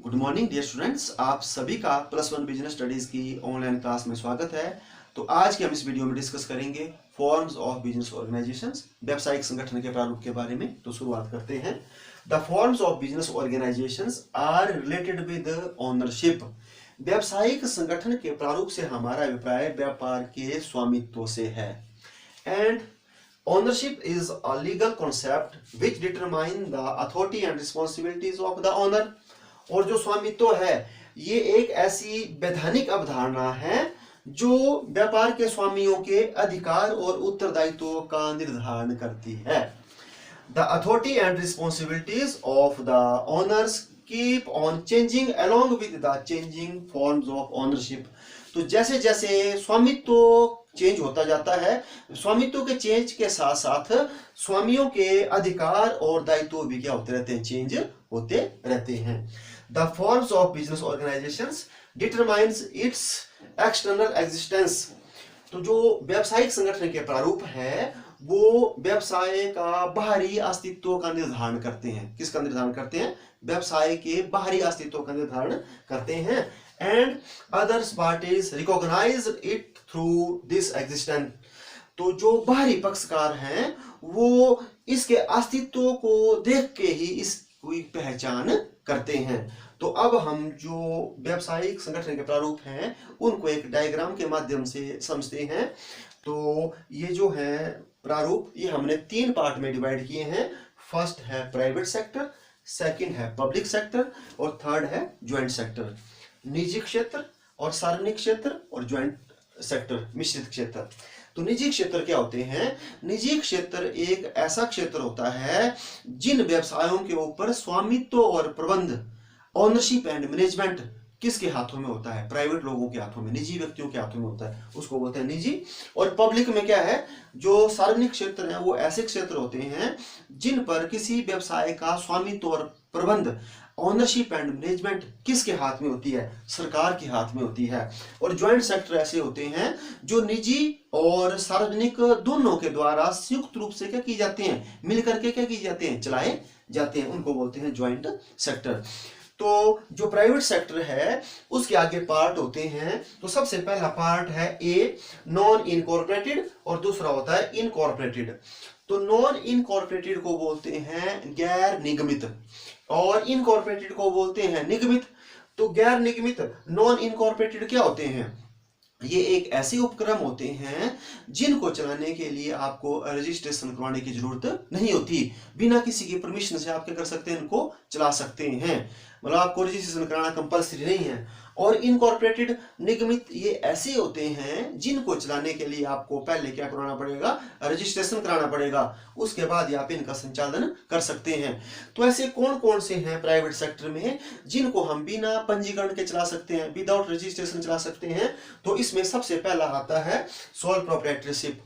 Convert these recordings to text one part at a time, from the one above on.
Good morning dear students, आप सभी का +1 बिजनेस स्टडीज की ऑनलाइन क्लास में स्वागत है। तो आज के हम इस वीडियो में डिस्कस करेंगे फॉर्म्स ऑफ बिजनेस ऑर्गेनाइजेशंस, व्यावसायिक संगठन के प्रारूप के बारे में। तो शुरुआत करते हैं। The forms of business organisations are related with ownership. व्यावसायिक संगठन के प्रारूप से हमारा अभिप्राय व्यापार के स्वामित्व से है। And ownership is a legal concept which determine the authority and responsibilities of the owner। और जो स्वामित्व है ये एक ऐसी वैधानिक अवधारणा है जो व्यापार के स्वामियों के अधिकार और उत्तरदायित्वों का निर्धारण करती है। The authority and responsibilities of the owners keep on changing along with the changing forms of ownership। तो जैसे जैसे स्वामित्व चेंज होता जाता है, स्वामित्व के चेंज के साथ साथ स्वामियों के अधिकार और दायित्व भी क्या होते रहते हैं, चेंज होते रहते हैं। The forms of business organisations determines it's external existence. तो जो व्यावसायिक संगठन के प्रारूप है वो व्यवसाय का बाहरी अस्तित्व का निर्धारण करते हैं। किसका निर्धारण करते हैं? व्यवसाय के बाहरी अस्तित्व का निर्धारण करते हैं। And others parties recognise it through this existence. तो जो बाहरी पक्षकार हैं वो इसके अस्तित्व को देख के ही इसकी पहचान करते हैं। तो अब हम जो व्यावसायिक संगठन के प्रारूप हैं उनको एक डायग्राम के माध्यम से समझते हैं। तो ये जो है प्रारूप, ये हमने 3 पार्ट में डिवाइड किए हैं। फर्स्ट है प्राइवेट सेक्टर, सेकंड है पब्लिक सेक्टर और थर्ड है ज्वाइंट सेक्टर। निजी क्षेत्र और सार्वजनिक क्षेत्र और ज्वाइंट सेक्टर, मिश्रित क्षेत्र। तो निजी क्षेत्र क्या होते हैं? निजी क्षेत्र एक ऐसा क्षेत्र होता है जिन व्यवसायों के ऊपर स्वामित्व और प्रबंध, ओनरशिप एंड मैनेजमेंट किसके हाथों में होता है? प्राइवेट लोगों के हाथों में, निजी व्यक्तियों के हाथों में होता है, उसको बोलते हैं निजी। और पब्लिक में क्या है? जो सार्वजनिक क्षेत्र है वो ऐसे क्षेत्र होते हैं जिन पर किसी व्यवसाय का स्वामित्व और प्रबंध, ओनरशिप एंड मैनेजमेंट किसके हाथ में होती है? सरकार के हाथ में होती है। और ज्वाइंट सेक्टर ऐसे होते हैं जो निजी और सार्वजनिक दोनों के द्वारा संयुक्त रूप से क्या की जाते हैं, मिलकर के क्या की जाते हैं, चलाए जाते हैं, उनको बोलते हैं ज्वाइंट सेक्टर। तो जो प्राइवेट सेक्टर है उसके आगे पार्ट होते हैं। तो सबसे पहला पार्ट है ए, नॉन इनकॉर्पोरेटेड, और दूसरा होता है इनकॉर्पोरेटेड। तो नॉन इनकॉर्पोरेटेड को बोलते हैं गैर निगमित और इनकॉर्पोरेटेड को बोलते हैं निगमित। तो गैर निगमित, नॉन इनकॉर्पोरेटेड क्या होते हैं? ये एक ऐसे उपक्रम होते हैं जिनको चलाने के लिए आपको रजिस्ट्रेशन करवाने की जरूरत नहीं होती। बिना किसी की परमिशन से आप क्या कर सकते हैं, इनको चला सकते हैं। मतलब आपको रजिस्ट्रेशन कराना कंपलसरी नहीं है। और इनकॉर्पोरेटेड, निगमित, ये ऐसे होते हैं जिनको चलाने के लिए आपको पहले क्या कराना पड़ेगा, रजिस्ट्रेशन कराना पड़ेगा, उसके बाद आप इनका संचालन कर सकते हैं। तो ऐसे कौन कौन से हैं प्राइवेट सेक्टर में जिनको हम बिना पंजीकरण के चला सकते हैं, विदाउट रजिस्ट्रेशन चला सकते हैं? तो इसमें सबसे पहला आता है सोल प्रोप्राइटरशिप,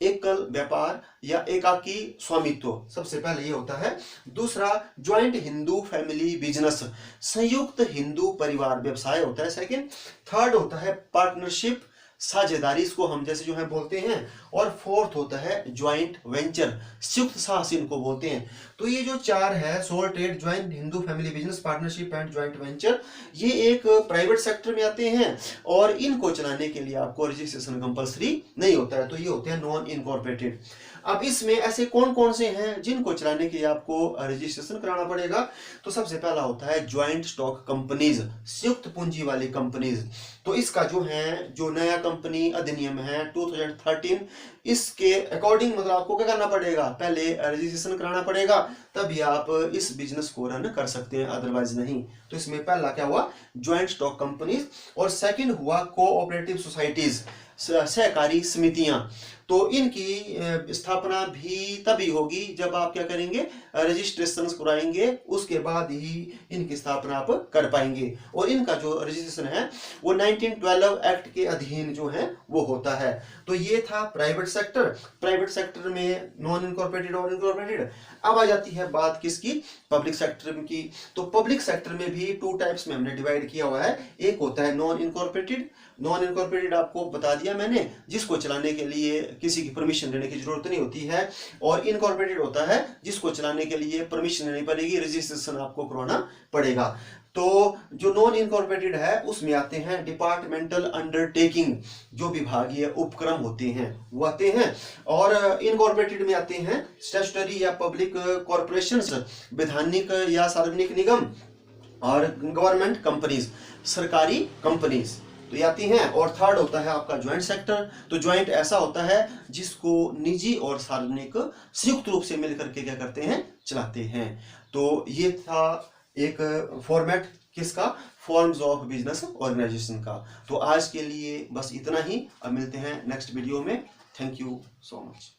एकल व्यापार या एकाकी स्वामित्व, सबसे पहले ये होता है। दूसरा ज्वाइंट हिंदू फैमिली बिजनेस, संयुक्त हिंदू परिवार व्यवसाय होता है सेकंड। थर्ड होता है पार्टनरशिप, साझेदारी, इसको हम जैसे जो है बोलते हैं। और फोर्थ होता है ज्वाइंट वेंचर, संयुक्त साहस इनको बोलते हैं। तो ये जो 4 है, sole trade, joint Hindu family business, partnership and joint venture, ये एक प्राइवेट सेक्टर में आते हैं और इनको चलाने के लिए आपको रजिस्ट्रेशन कंपलसरी नहीं होता है। तो ये होते हैं नॉन इनकॉर्पोरेटेड। अब इसमें ऐसे कौन कौन से हैं जिनको चलाने के लिए आपको रजिस्ट्रेशन कराना पड़ेगा? तो सबसे पहला होता है ज्वाइंट स्टॉक कंपनीज, संयुक्त पूंजी वाली कंपनीज। तो इसका जो है, जो नया कंपनी अधिनियम है 2013, इसके अकॉर्डिंग मतलब आपको क्या करना पड़ेगा, पहले रजिस्ट्रेशन कराना पड़ेगा, तभी आप इस बिजनेस को रन कर सकते हैं, अदरवाइज नहीं। तो इसमें पहला क्या हुआ, ज्वाइंट स्टॉक कंपनीज। और सेकंड हुआ कोऑपरेटिव सोसाइटीज, सहकारी समितियां। तो इनकी स्थापना भी तभी होगी जब आप क्या करेंगे, रजिस्ट्रेशन कराएंगे, उसके बाद ही इनकी स्थापना आप कर पाएंगे। और इनका जो रजिस्ट्रेशन है वो 1912 एक्ट के अधीन जो है वो होता है। तो ये था प्राइवेट सेक्टर। प्राइवेट सेक्टर में नॉन इनकॉर्पोरेटेड और इनकॉर्पोरेटेड। अब आ जाती है बात किसकी, पब्लिक सेक्टर की। तो पब्लिक सेक्टर में भी 2 टाइप्स में हमने डिवाइड किया हुआ है। एक होता है नॉन इनकॉर्पोरेटेड। नॉन इनकॉर्पोरेटेड आपको बता दिया मैंने, जिसको चलाने के लिए किसी की परमिशन लेने की जरूरत नहीं होती है। और इनकॉर्पोरेटेड होता है जिसको चलाने के लिए परमिशन लेनी पड़ेगी, रजिस्ट्रेशन आपको करवाना पड़ेगा। तो जो नॉन इनकॉर्पोरेटेड है उसमें आते हैं डिपार्टमेंटल अंडरटेकिंग, जो विभागीय उपक्रम होते हैं वो आते हैं। और इनकॉर्पोरेटेड में आते हैं स्टैट्यूटरी या पब्लिक कॉर्पोरेशंस, वैधानिक या सार्वजनिक निगम, और गवर्नमेंट कंपनीज, सरकारी कंपनीज तो ये आती हैं। और थर्ड होता है आपका ज्वाइंट सेक्टर। तो ज्वाइंट ऐसा होता है जिसको निजी और सार्वजनिक संयुक्त रूप से मिलकर के क्या करते हैं, चलाते हैं। तो ये था एक फॉर्मेट किसका, फॉर्म्स ऑफ बिजनेस ऑर्गेनाइजेशन का। तो आज के लिए बस इतना ही, अब मिलते हैं नेक्स्ट वीडियो में। Thank you so much.